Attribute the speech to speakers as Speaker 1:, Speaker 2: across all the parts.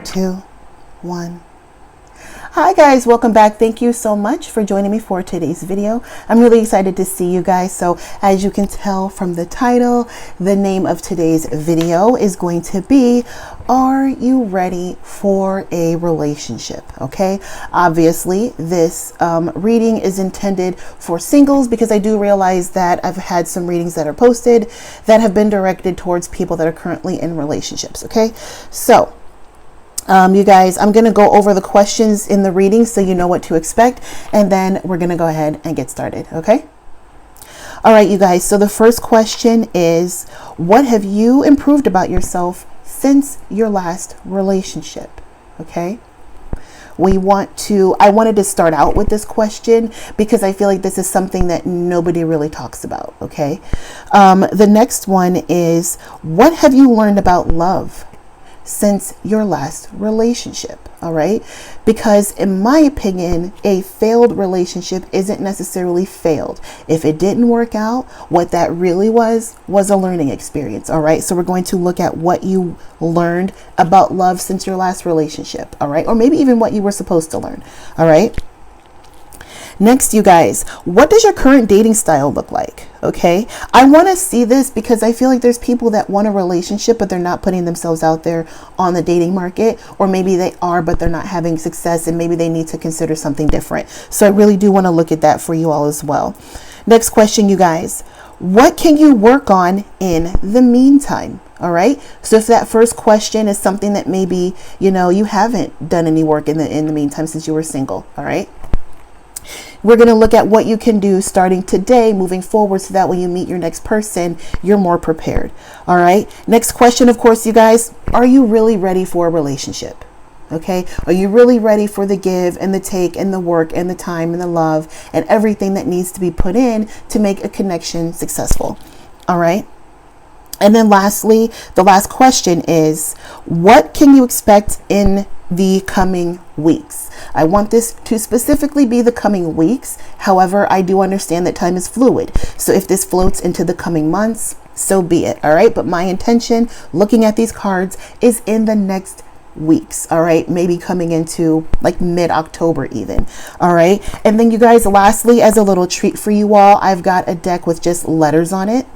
Speaker 1: Two, one. Hi guys, welcome back. Thank you so much for joining me for today's video. I'm really excited to see you guys. So as you can tell from the title, the name of today's video is going to be, are you ready for a relationship? Okay, obviously this reading is intended for singles, because I do realize that I've had some readings that are posted that have been directed towards people that are currently in relationships. Okay, so you guys, I'm going to go over the questions in the reading so you know what to expect, and then we're going to go ahead and get started. Okay. All right, you guys. So the first question is, what have you improved about yourself since your last relationship? Okay. I wanted to start out with this question because I feel like this is something that nobody really talks about. Okay. The next one is, what have you learned about love since your last relationship? All right, because in my opinion, a failed relationship isn't necessarily failed. If it didn't work out, what that really was a learning experience. All right, so we're going to look at what you learned about love since your last relationship. All right, or maybe even what you were supposed to learn. All right. Next, you guys, what does your current dating style look like? Okay, I want to see this because I feel like there's people that want a relationship, but they're not putting themselves out there on the dating market, or maybe they are, but they're not having success, and maybe they need to consider something different. So I really do want to look at that for you all as well. Next question, you guys, what can you work on in the meantime? All right. So if that first question is something that maybe, you haven't done any work in the meantime since you were single. All right. We're going to look at what you can do starting today, moving forward, so that when you meet your next person, you're more prepared. All right. Next question, of course, you guys, are you really ready for a relationship? Okay. Are you really ready for the give and the take and the work and the time and the love and everything that needs to be put in to make a connection successful? All right. And then lastly, the last question is, what can you expect in the coming weeks? I want this to specifically be the coming weeks. However, I do understand that time is fluid. So if this floats into the coming months, so be it. All right. But my intention looking at these cards is in the next weeks. All right. Maybe coming into like mid-October even. All right. And then you guys, lastly, as a little treat for you all, I've got a deck with just letters on it.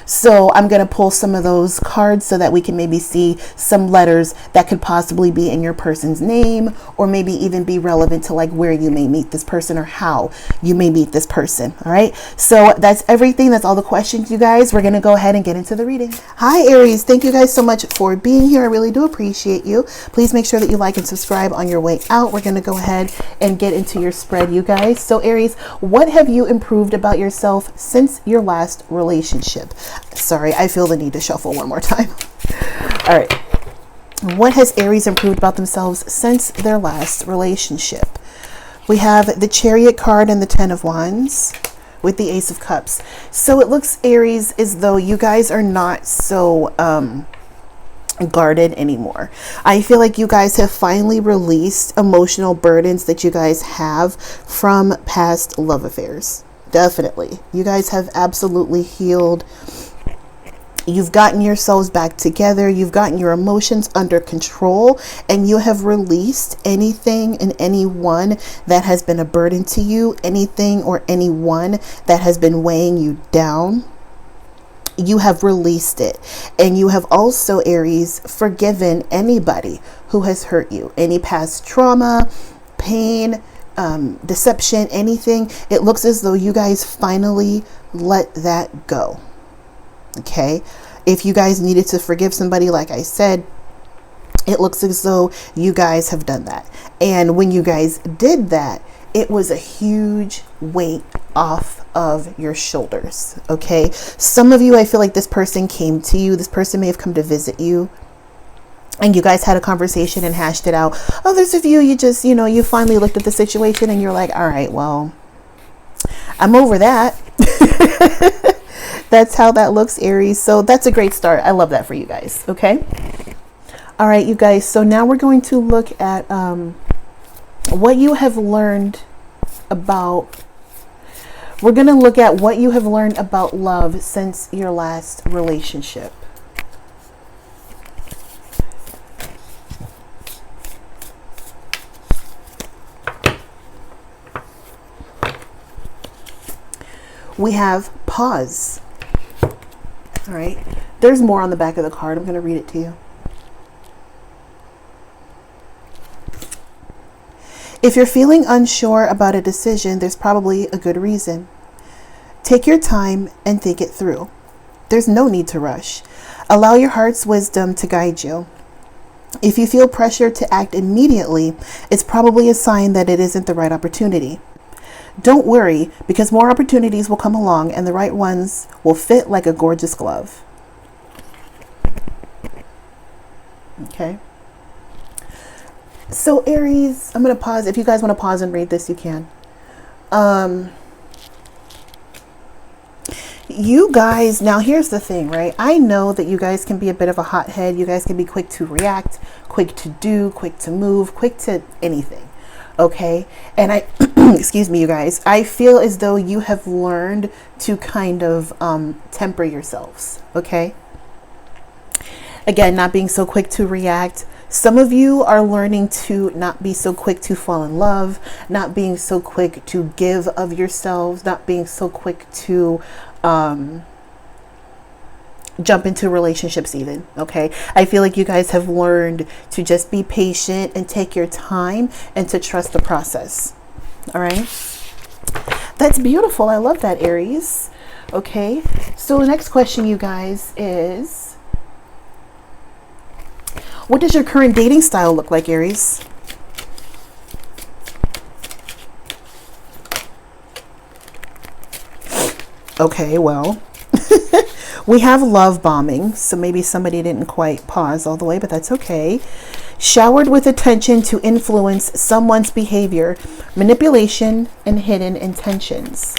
Speaker 1: So I'm going to pull some of those cards so that we can maybe see some letters that could possibly be in your person's name, or maybe even be relevant to like where you may meet this person or how you may meet this person. All right. So that's everything. That's all the questions, you guys. We're going to go ahead and get into the reading. Hi, Aries. Thank you guys so much for being here. I really do appreciate you. Please make sure that you like and subscribe on your way out. We're going to go ahead and get into your spread, you guys. So Aries, what have you improved about yourself since your last relationship? Sorry, I feel the need to shuffle one more time. All right. What has Aries improved about themselves since their last relationship? We have the Chariot card and the Ten of Wands with the Ace of Cups. So it looks, Aries, as though you guys are not so guarded anymore. I feel like you guys have finally released emotional burdens that you guys have from past love affairs. Definitely. You guys have absolutely healed. You've gotten yourselves back together. You've gotten your emotions under control, and you have released anything and anyone that has been a burden to you, anything or anyone that has been weighing you down. You have released it. And you have also, Aries, forgiven anybody who has hurt you, any past trauma, pain, deception, anything. It looks as though you guys finally let that go. Okay, if you guys needed to forgive somebody, like I said, it looks as though you guys have done that. And when you guys did that, it was a huge weight off of your shoulders. Okay, some of you, I feel like this person came to you. This person may have come to visit you, and you guys had a conversation and hashed it out. Others of you, you just, you finally looked at the situation and you're like, all right, well, I'm over that. That's how that looks, Aries. So that's a great start. I love that for you guys. Okay. All right, you guys. So now we're going to look at what you have learned about. We're going to look at what you have learned about love since your last relationship. We have pause. All right. There's more on the back of the card. I'm going to read it to you. If you're feeling unsure about a decision, there's probably a good reason. Take your time and think it through. There's no need to rush. Allow your heart's wisdom to guide you. If you feel pressure to act immediately, it's probably a sign that it isn't the right opportunity. Don't worry, because more opportunities will come along and the right ones will fit like a gorgeous glove. Okay. So Aries, I'm going to pause. If you guys want to pause and read this, you can. You guys, now here's the thing, right? I know that you guys can be a bit of a hothead. You guys can be quick to react, quick to do, quick to move, quick to anything. Okay. And I, excuse me, you guys, I feel as though you have learned to kind of temper yourselves. Okay. Again, not being so quick to react. Some of you are learning to not be so quick to fall in love, not being so quick to give of yourselves, not being so quick to jump into relationships even. Okay. I feel like you guys have learned to just be patient and take your time and to trust the process. All right. That's beautiful. I love that, Aries. Okay. So the next question, you guys, is what does your current dating style look like, Aries? Okay, well, we have love bombing, so maybe somebody didn't quite pause all the way, but that's okay. Showered with attention to influence someone's behavior, manipulation, and hidden intentions.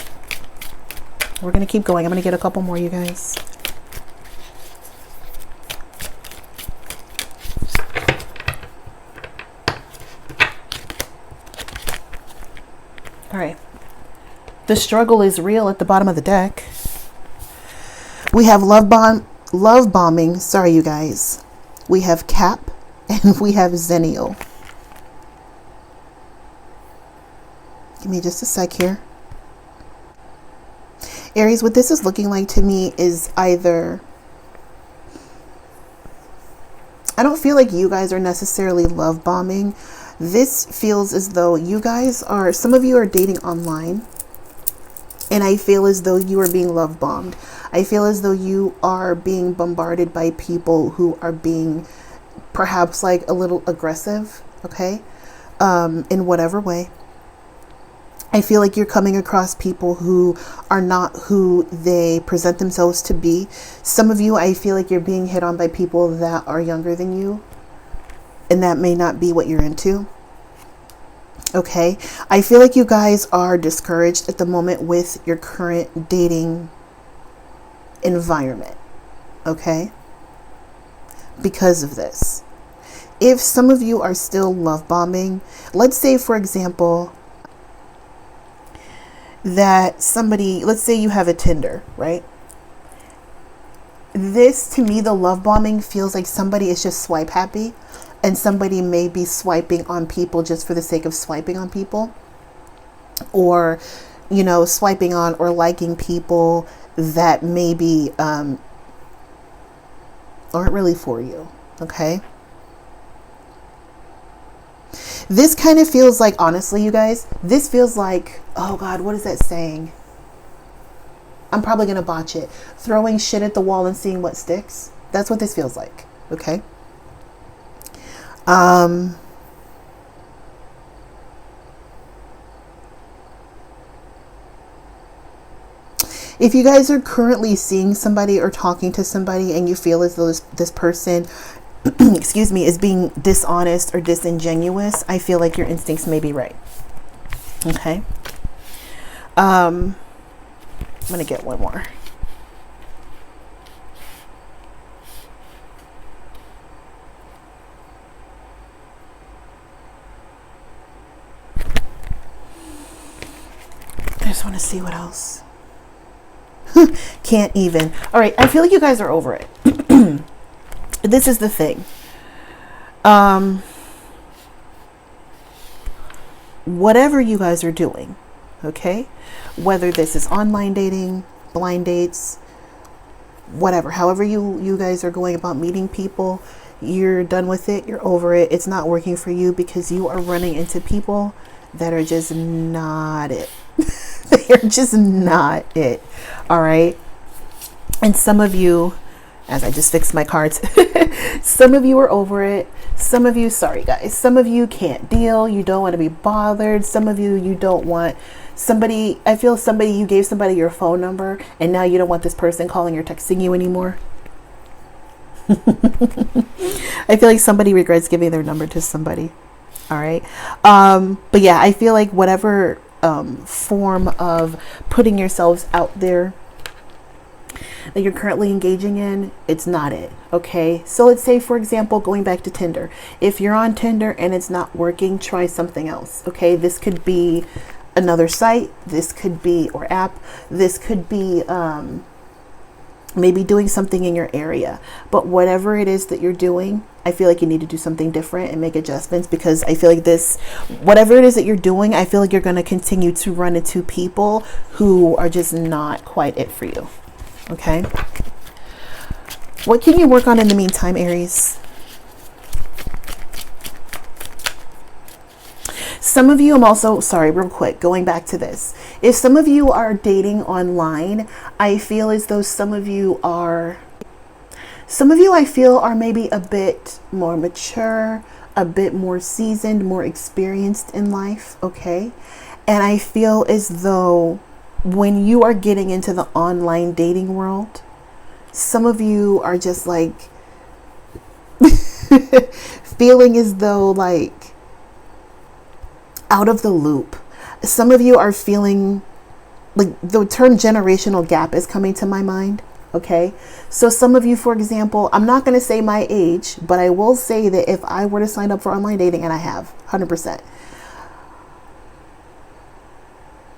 Speaker 1: We're going to keep going. I'm going to get a couple more, you guys. All right. The struggle is real at the bottom of the deck. We have love bombing. Sorry, you guys. We have cap and we have Zennial. Give me just a sec here. Aries, what this is looking like to me is either, I don't feel like you guys are necessarily love bombing. This feels as though you guys are, some of you are dating online. And I feel as though you are being love bombed. I feel as though you are being bombarded by people who are being perhaps like a little aggressive, okay? In whatever way. I feel like you're coming across people who are not who they present themselves to be. Some of you, I feel like you're being hit on by people that are younger than you. And that may not be what you're into. Okay, I feel like you guys are discouraged at the moment with your current dating environment. Okay, because of this. If some of you are still love bombing, let's say, for example, that somebody, let's say you have a Tinder, right? This, to me, the love bombing feels like somebody is just swipe happy. And somebody may be swiping on people just for the sake of swiping on people. Or, you know, swiping on or liking people that maybe aren't really for you. Okay. This kind of feels like, honestly, you guys, this feels like, oh God, what is that saying? I'm probably going to botch it. Throwing shit at the wall and seeing what sticks. That's what this feels like. Okay. If you guys are currently seeing somebody or talking to somebody and you feel as though this person, excuse me, is being dishonest or disingenuous, I feel like your instincts may be right. Okay. I'm going to get one more. just want to see what else. Can't even. All right. I feel like you guys are over it. This is the thing. Whatever you guys are doing, okay, whether this is online dating, blind dates, whatever, however you guys are going about meeting people, you're done with it, you're over it, it's not working for you because you are running into people that are just not it. They're just not it. All right. And some of you, as I just fixed my cards, some of you are over it. Some of you, sorry guys, some of you can't deal. You don't want to be bothered. Some of you don't want somebody, I feel somebody, you gave somebody your phone number and now you don't want this person calling or texting you anymore. I feel like somebody regrets giving their number to somebody. All right. But yeah, I feel like whatever form of putting yourselves out there that you're currently engaging in, it's not it. Okay. So let's say, for example, going back to Tinder, if you're on Tinder and it's not working, try something else. Okay. This could be another site. This could be, or app. This could be, maybe doing something in your area, but whatever it is that you're doing, I feel like you need to do something different and make adjustments, because I feel like this, whatever it is that you're doing, I feel like you're going to continue to run into people who are just not quite it for you. Okay. What can you work on in the meantime, Aries? Some of you, I'm also, sorry, real quick, going back to this. If some of you are dating online, I feel as though some of you I feel are maybe a bit more mature, a bit more seasoned, more experienced in life. Okay. And I feel as though when you are getting into the online dating world, some of you are just like feeling as though like out of the loop. Some of you are feeling like the term generational gap is coming to my mind. Okay. So some of you, for example, I'm not going to say my age, but I will say that if I were to sign up for online dating, and I have 100%,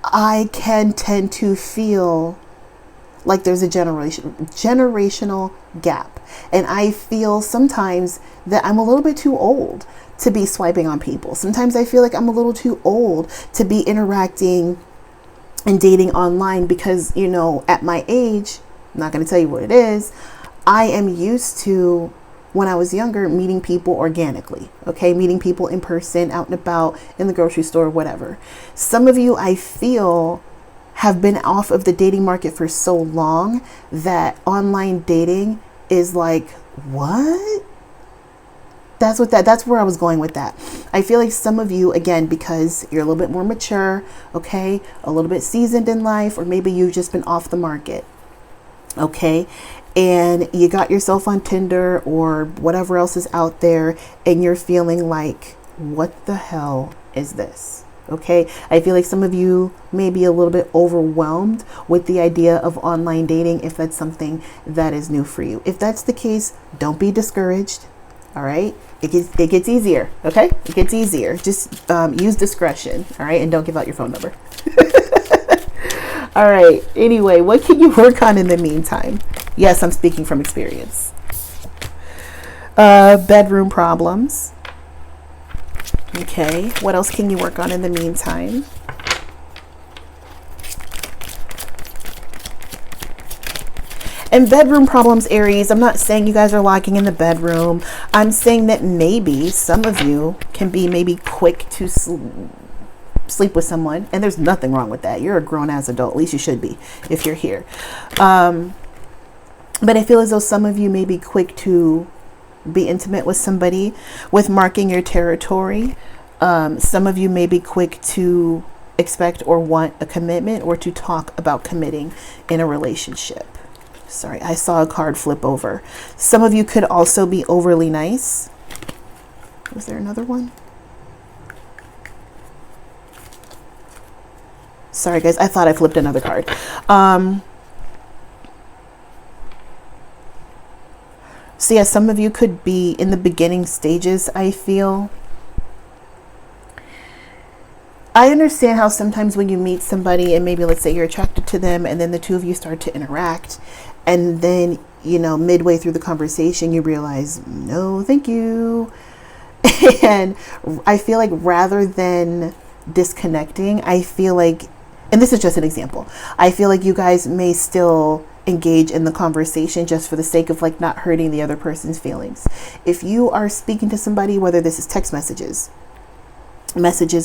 Speaker 1: I can tend to feel like there's a generational gap. And I feel sometimes that I'm a little bit too old to be swiping on people. Sometimes I feel like I'm a little too old to be interacting and dating online because, you know, at my age, I'm not going to tell you what it is, I am used to, when I was younger, meeting people organically. Okay. Meeting people in person, out and about, in the grocery store, whatever. Some of you, I feel, have been off of the dating market for so long that online dating is like, what? That's where I was going with that. I feel like some of you, again, because you're a little bit more mature, okay, a little bit seasoned in life, or maybe you've just been off the market, okay, and you got yourself on Tinder or whatever else is out there, and you're feeling like, what the hell is this? Okay, I feel like some of you may be a little bit overwhelmed with the idea of online dating if that's something that is new for you. If that's the case, don't be discouraged. All right. It gets easier. Okay. It gets easier. Just use discretion. All right. And don't give out your phone number. All right. Anyway, what can you work on in the meantime? Yes, I'm speaking from experience. Bedroom problems. Okay. What else can you work on in the meantime? And bedroom problems, Aries, I'm not saying you guys are locking in the bedroom. I'm saying that maybe some of you can be maybe quick to sleep with someone. And there's nothing wrong with that. You're a grown-ass adult. At least you should be if you're here. But I feel as though some of you may be quick to be intimate with somebody, with marking your territory. Some of you may be quick to expect or want a commitment, or to talk about committing in a relationship. Sorry, I saw a card flip over. Some of you could also be overly nice. Was there another one? Sorry, guys. I thought I flipped another card. So yeah, some of you could be in the beginning stages, I feel. I understand how sometimes when you meet somebody and maybe let's say you're attracted to them and then the two of you start to interact, and then, you know, midway through the conversation, you realize, no, thank you. And I feel like rather than disconnecting, I feel like, and this is just an example, I feel like you guys may still engage in the conversation just for the sake of like not hurting the other person's feelings. If you are speaking to somebody, whether this is text messages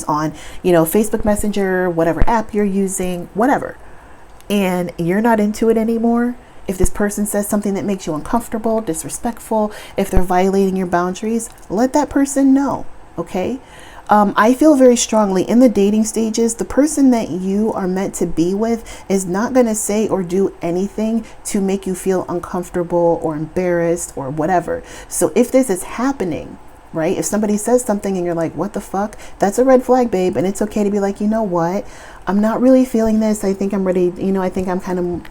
Speaker 1: on, you know, Facebook Messenger, whatever app you're using, whatever, and you're not into it anymore, if this person says something that makes you uncomfortable, disrespectful, if they're violating your boundaries, let that person know, okay? I feel very strongly in the dating stages, the person that you are meant to be with is not going to say or do anything to make you feel uncomfortable or embarrassed or whatever. So if this is happening, right, if somebody says something and you're like, what the fuck, that's a red flag, babe. And it's okay to be like, you know what, I'm not really feeling this. I think I'm ready. You know, I think I'm kind of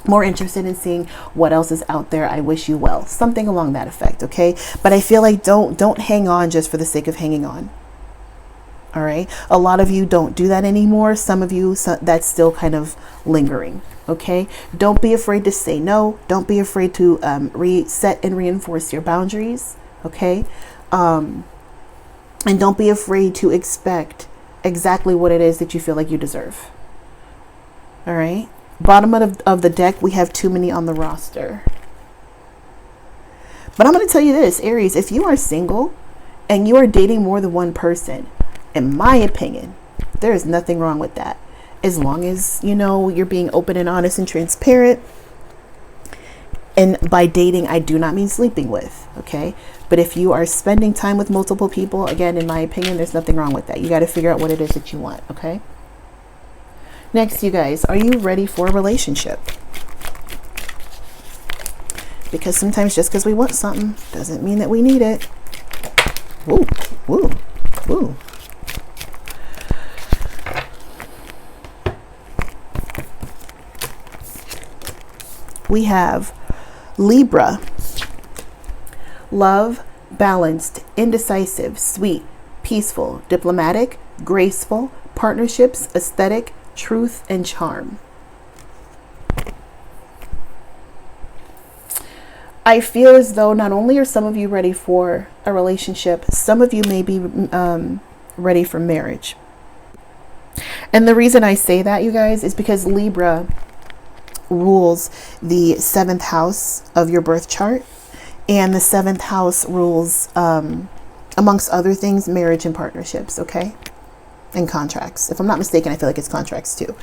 Speaker 1: more interested in seeing what else is out there. I wish you well. Something along that effect. Okay. But I feel like don't hang on just for the sake of hanging on. All right. A lot of you don't do that anymore. Some of you, that's still kind of lingering. Okay. Don't be afraid to say no. Don't be afraid to reset and reinforce your boundaries. Okay. And don't be afraid to expect exactly what it is that you feel like you deserve. All right. Bottom of the deck, we have too many on the roster. But I'm going to tell you this, Aries, if you are single and you are dating more than one person, in my opinion, there is nothing wrong with that. As long as, you know, you're being open and honest and transparent. And by dating, I do not mean sleeping with, okay? But if you are spending time with multiple people, again, in my opinion, there's nothing wrong with that. You got to figure out what it is that you want, okay? Next, you guys, are you ready for a relationship? Because sometimes just because we want something doesn't mean that we need it. Woo, woo, woo. We have Libra. Love, balanced, indecisive, sweet, peaceful, diplomatic, graceful, partnerships, aesthetic, truth, and charm. I feel as though not only are some of you ready for a relationship, some of you may be ready for marriage. And the reason I say that, you guys, is because Libra rules the 7th house of your birth chart. And the 7th house rules, amongst other things, marriage and partnerships, okay? And contracts. If I'm not mistaken, I feel like it's contracts too.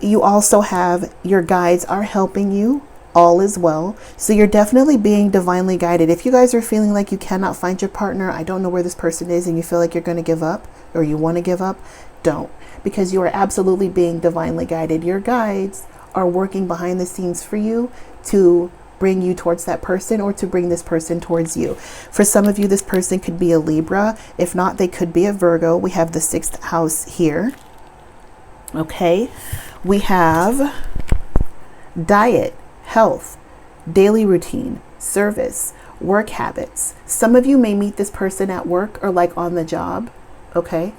Speaker 1: You also have your guides are helping you. All is well. So you're definitely being divinely guided. If you guys are feeling like you cannot find your partner, I don't know where this person is, and you feel like you're going to give up or you want to give up, don't. Because you are absolutely being divinely guided. Your guides are working behind the scenes for you to bring you towards that person or to bring this person towards you. For some of you, this person could be a Libra. If not, they could be a Virgo. We have the 6th house here. Okay. We have diet, health, daily routine, service, work habits. Some of you may meet this person at work or like on the job. Okay.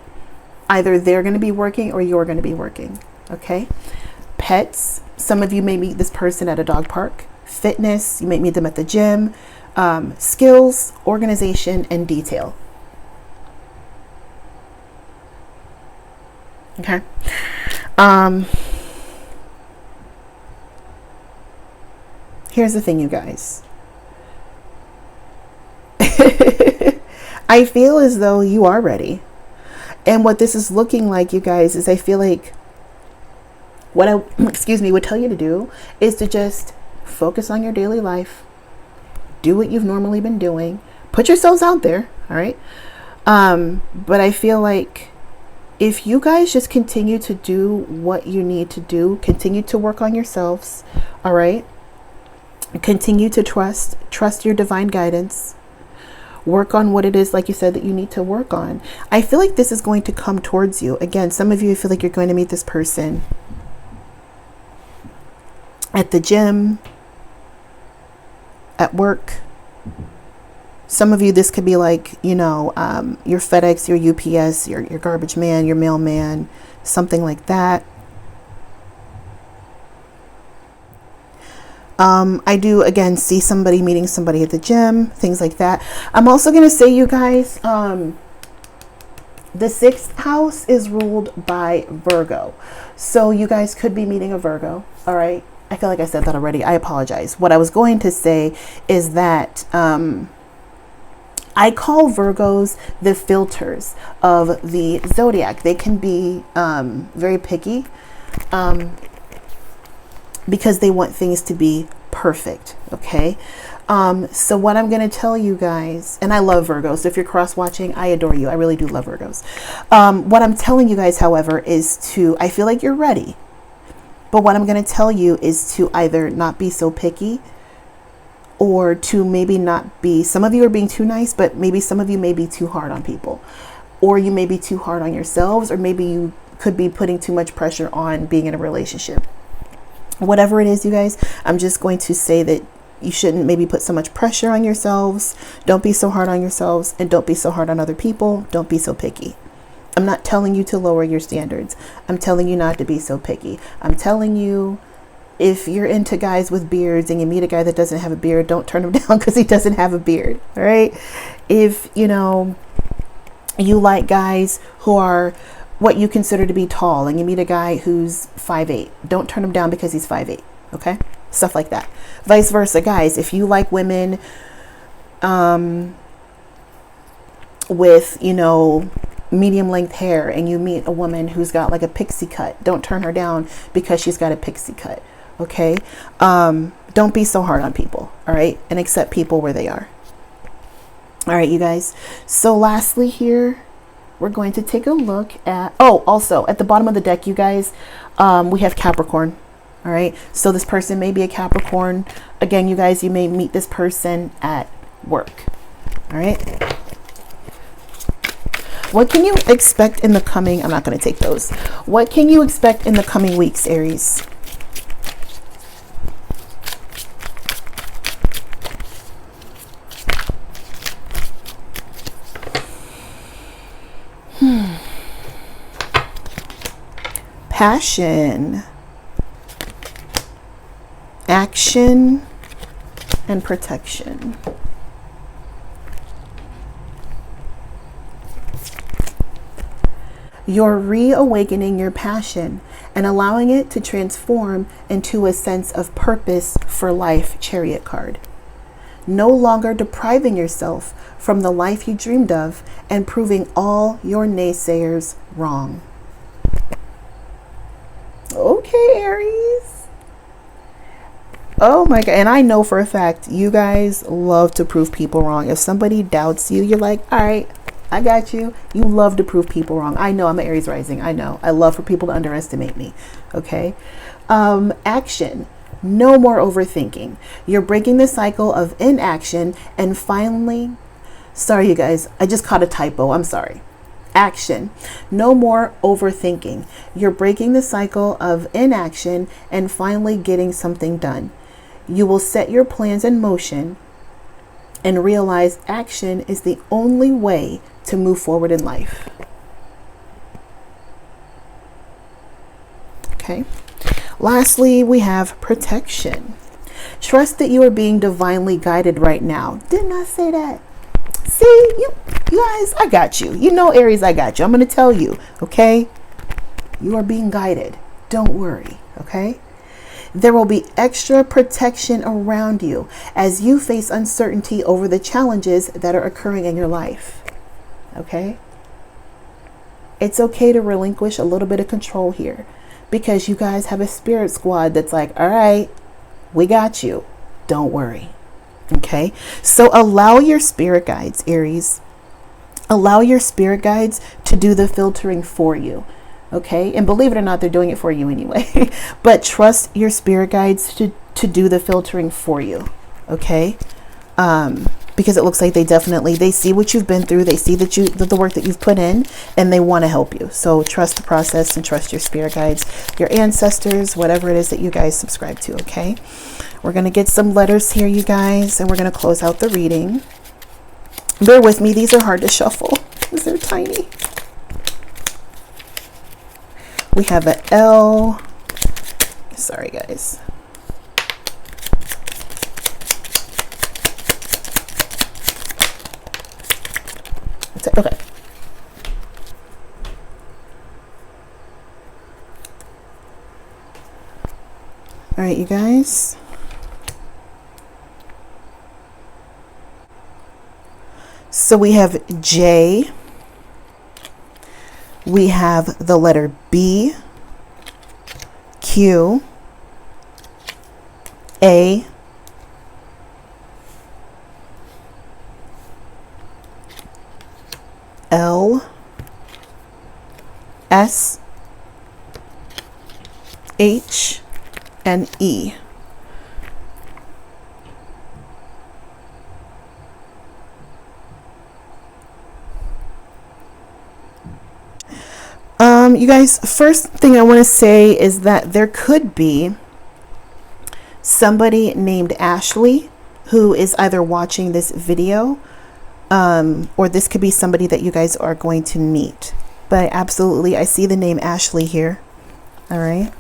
Speaker 1: Either they're going to be working or you're going to be working. Okay. Pets. Some of you may meet this person at a dog park. Fitness, you may meet them at the gym. Skills, organization, and detail. Okay. Here's the thing, you guys. I feel as though you are ready. And what this is looking like, you guys, is I feel like what I, would tell you to do is to just focus on your daily life. Do what you've normally been doing. Put yourselves out there. All right. But I feel like if you guys just continue to do what you need to do, continue to work on yourselves. All right. Continue to trust your divine guidance. Work on what it is, like you said, that you need to work on. I feel like this is going to come towards you. Again, some of you feel like you're going to meet this person at the gym, at work, Some of you, this could be like, you know, your FedEx, your UPS, your garbage man, your mailman, something like that. I do, again, see somebody meeting somebody at the gym, things like that. I'm also going to say, you guys, the 6th house is ruled by Virgo. So you guys could be meeting a Virgo. All right. I feel like I said that already. I apologize. What I was going to say is that I call Virgos the filters of the zodiac. They can be very picky. Because they want things to be perfect. Okay. So what I'm going to tell you guys, and I love Virgos. So if you're cross watching, I adore you. I really do love Virgos. What I'm telling you guys, however, is I feel like you're ready. But what I'm going to tell you is to either not be so picky, or to maybe not be, some of you are being too nice, but maybe some of you may be too hard on people, or you may be too hard on yourselves, or maybe you could be putting too much pressure on being in a relationship. Whatever it is, you guys, I'm just going to say that you shouldn't maybe put so much pressure on yourselves. Don't be so hard on yourselves, and don't be so hard on other people. Don't be so picky. I'm not telling you to lower your standards. I'm telling you not to be so picky. I'm telling you, if you're into guys with beards and you meet a guy that doesn't have a beard, don't turn him down because he doesn't have a beard. All right. If, you know, you like guys who are what you consider to be tall and you meet a guy who's 5'8", don't turn him down because he's 5'8". Okay. Stuff like that. Vice versa, guys. If you like women with, you know, medium length hair and you meet a woman who's got like a pixie cut, don't turn her down because she's got a pixie cut. Okay. Don't be so hard on people. All right. And accept people where they are. All right, you guys. So lastly here, we're going to take a look at, also at the bottom of the deck, you guys, we have Capricorn. All right. So this person may be a Capricorn. Again, you guys, you may meet this person at work. All right. What can you expect in the coming? I'm not going to take those. What can you expect in the coming weeks, Aries? Passion, action, and protection. You're reawakening your passion and allowing it to transform into a sense of purpose for life, Chariot card. No longer depriving yourself from the life you dreamed of and proving all your naysayers wrong. Okay, Aries. Oh my God. And I know for a fact, you guys love to prove people wrong. If somebody doubts you, you're like, all right, I got you. You love to prove people wrong. I know, I'm an Aries rising. I know. I love for people to underestimate me. Okay. Action. No more overthinking. You're breaking the cycle of inaction and finally, sorry, you guys, I just caught a typo. I'm sorry. Action. No more overthinking. You're breaking the cycle of inaction and finally getting something done. You will set your plans in motion and realize action is the only way to move forward in life. Okay. Lastly, we have protection. Trust that you are being divinely guided right now. Didn't I say that? See, you guys, I got you. You know, Aries, I got you. I'm going to tell you, okay? You are being guided. Don't worry, okay? There will be extra protection around you as you face uncertainty over the challenges that are occurring in your life, okay? It's okay to relinquish a little bit of control here because you guys have a spirit squad that's like, all right, we got you. Don't worry. Okay, so allow your spirit guides, Aries. Allow your spirit guides to do the filtering for you. Okay, and believe it or not, they're doing it for you anyway. But trust your spirit guides to do the filtering for you. Okay, because it looks like they see what you've been through. They see that the work that you've put in, and they want to help you. So trust the process and trust your spirit guides, your ancestors, whatever it is that you guys subscribe to. Okay. We're going to get some letters here, you guys, and we're going to close out the reading. Bear with me, these are hard to shuffle because they're tiny. We have an L. Sorry, guys. Okay. All right, you guys. So we have J. We have the letter B, Q, A, L, S, H, and E. You guys, first thing I want to say is that there could be somebody named Ashley who is either watching this video, or this could be somebody that you guys are going to meet. But absolutely, I see the name Ashley here. All right.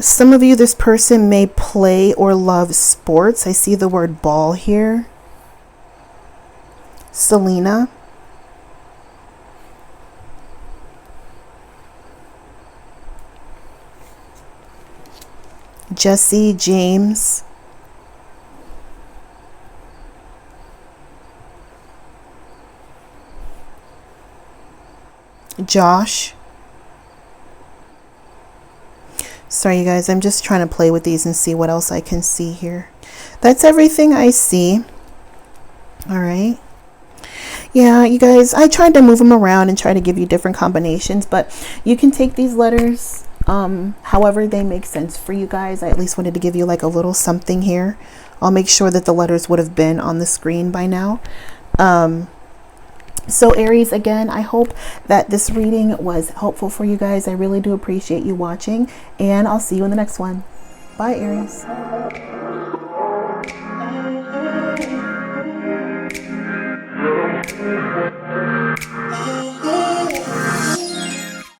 Speaker 1: Some of you, this person may play or love sports. I see the word ball here. Selena. Jesse, James, Josh. Sorry, you guys, I'm just trying to play with these and see what else I can see here. That's everything I see. All right. Yeah, you guys, I tried to move them around and try to give you different combinations, but you can take these letters however they make sense for you guys. I at least wanted to give you like a little something here. I'll make sure that the letters would have been on the screen by now. So Aries, again, I hope that this reading was helpful for you guys. I really do appreciate you watching, and I'll see you in the next one. Bye, Aries.